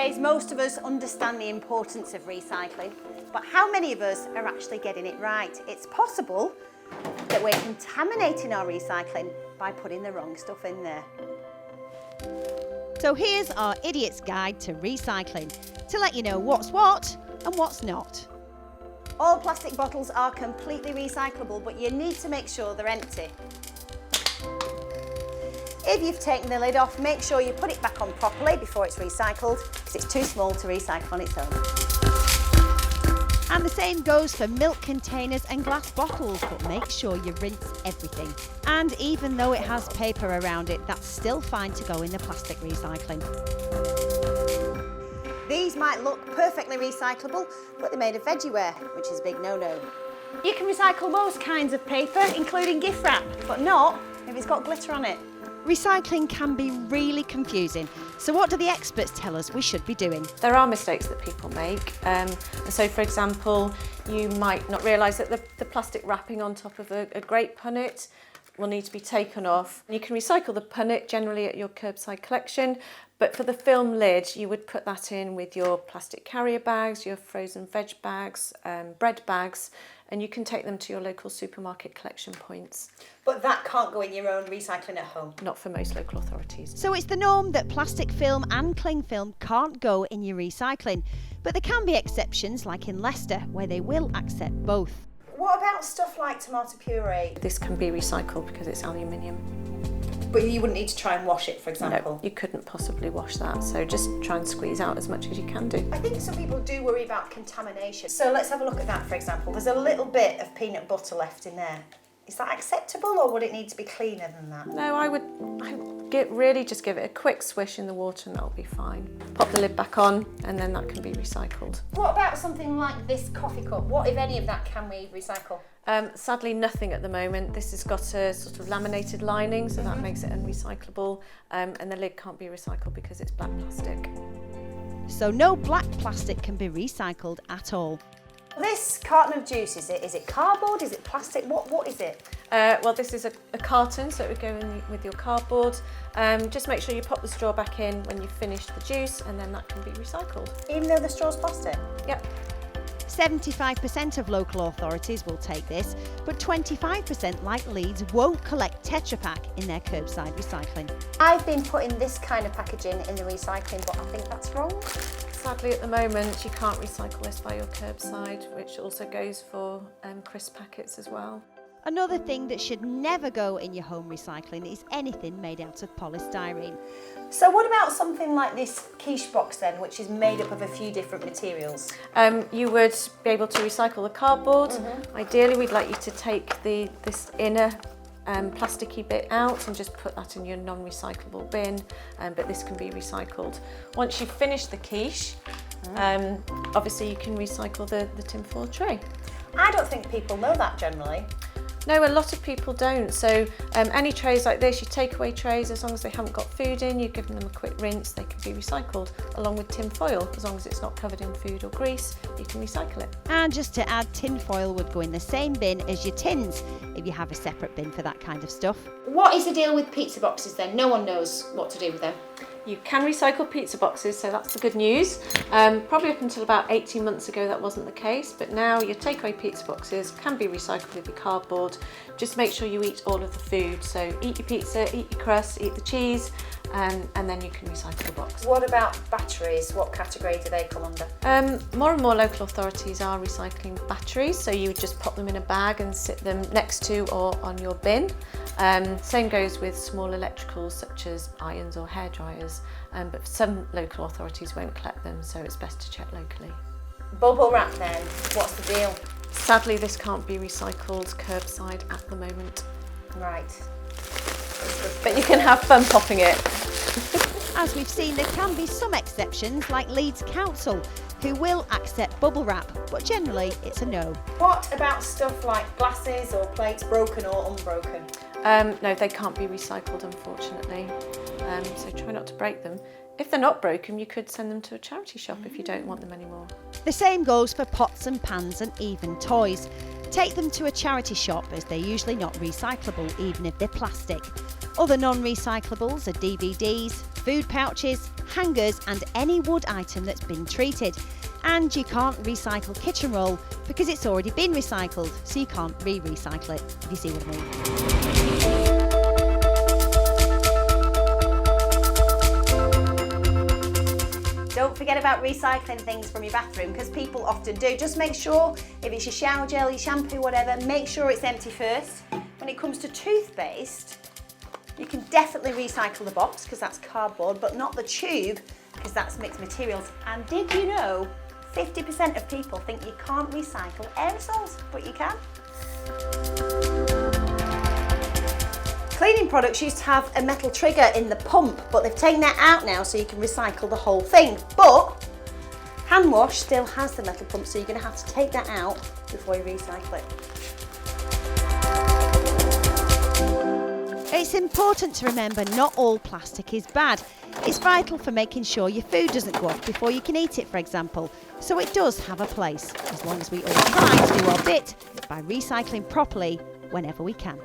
days, most of us understand the importance of recycling, but how many of us are actually getting it right? It's possible that we're contaminating our recycling by putting the wrong stuff in there. So here's our idiot's guide to recycling, to let you know what's what and what's not. All plastic bottles are completely recyclable, but you need to make sure they're empty. If you've taken the lid off, make sure you put it back on properly before it's recycled, because it's too small to recycle on its own. And the same goes for milk containers and glass bottles, but make sure you rinse everything. And even though it has paper around it, that's still fine to go in the plastic recycling. These might look perfectly recyclable, but they're made of veggieware, which is a big no-no. You can recycle most kinds of paper, including gift wrap, but not if it's got glitter on it. Recycling can be really confusing, so what do the experts tell us we should be doing? There are mistakes that people make, and so for example you might not realise that the plastic wrapping on top of a grape punnet will need to be taken off. You can recycle the punnet generally at your curbside collection, but for the film lid you would put that in with your plastic carrier bags, your frozen veg bags, bread bags, and you can take them to your local supermarket collection points. But that can't go in your own recycling at home? Not for most local authorities. So it's the norm that plastic film and cling film can't go in your recycling, but there can be exceptions like in Leicester where they will accept both. What about stuff like tomato puree? This can be recycled because it's aluminium. But you wouldn't need to try and wash it, for example? No, you couldn't possibly wash that, so just try and squeeze out as much as you can do. I think some people do worry about contamination. So let's have a look at that, for example. There's a little bit of peanut butter left in there. Is that acceptable, or would it need to be cleaner than that? No, I would really just give it a quick swish in the water and that'll be fine. Pop the lid back on and then that can be recycled. What about something like this coffee cup? What, if any, of that can we recycle? Sadly, nothing at the moment. This has got a sort of laminated lining, so that makes it unrecyclable, and the lid can't be recycled because it's black plastic. So no black plastic can be recycled at all. This carton of juice, is it cardboard? Is it plastic? What is it? Well, this is a carton, so it would go in with your cardboard. Just make sure you pop the straw back in when you've finished the juice, and then that can be recycled. Even though the straw's plastic? Yep. 75% of local authorities will take this, but 25% like Leeds won't collect Tetra Pak in their curbside recycling. I've been putting this kind of packaging in the recycling, but I think that's wrong. Sadly, at the moment, you can't recycle this by your curbside, which also goes for crisp packets as well. Another thing that should never go in your home recycling is anything made out of polystyrene. So what about something like this quiche box then, which is made up of a few different materials? You would be able to recycle the cardboard. Ideally, we'd like you to take this inner plasticky bit out and just put that in your non-recyclable bin, but this can be recycled. Once you've finished the quiche, obviously you can recycle the tinfoil tray. I don't think people know that generally. No, a lot of people don't. So any trays like this, your takeaway trays, as long as they haven't got food in, you give them a quick rinse, they can be recycled, along with tin foil. As long as it's not covered in food or grease, you can recycle it. And just to add, tin foil would go in the same bin as your tins if you have a separate bin for that kind of stuff. What is the deal with pizza boxes then? No one knows what to do with them. You can recycle pizza boxes, so that's the good news. Probably up until about 18 months ago that wasn't the case, but now your takeaway pizza boxes can be recycled with your cardboard. Just make sure you eat all of the food, so eat your pizza, eat your crust, eat the cheese, and then you can recycle the box. What about batteries? What category do they come under? More and more local authorities are recycling batteries, so you would just pop them in a bag and sit them next to or on your bin. Same goes with small electricals such as irons or hairdryers, but some local authorities won't collect them, so it's best to check locally. Bubble wrap then, what's the deal? Sadly, this can't be recycled curbside at the moment. Right. But you can have fun popping it. As we've seen, there can be some exceptions like Leeds Council, who will accept bubble wrap, but generally it's a no. What about stuff like glasses or plates, broken or unbroken? No, they can't be recycled, unfortunately, so try not to break them. If they're not broken, you could send them to a charity shop if you don't want them anymore. The same goes for pots and pans and even toys. Take them to a charity shop as they're usually not recyclable, even if they're plastic. Other non-recyclables are DVDs, food pouches, hangers and any wood item that's been treated. And you can't recycle kitchen roll because it's already been recycled, so you can't re-recycle it, if you see what I mean. Don't forget about recycling things from your bathroom, because people often do. Just make sure, if it's your shower gel, your shampoo, whatever, make sure it's empty first. When it comes to toothpaste, you can definitely recycle the box because that's cardboard, but not the tube because that's mixed materials. And did you know 50% of people think you can't recycle aerosols, but you can? Cleaning products used to have a metal trigger in the pump, but they've taken that out now so you can recycle the whole thing. But hand wash still has the metal pump, so you're going to have to take that out before you recycle it. It's important to remember not all plastic is bad. It's vital for making sure your food doesn't go off before you can eat it, for example. So it does have a place, as long as we all try to do our bit by recycling properly whenever we can.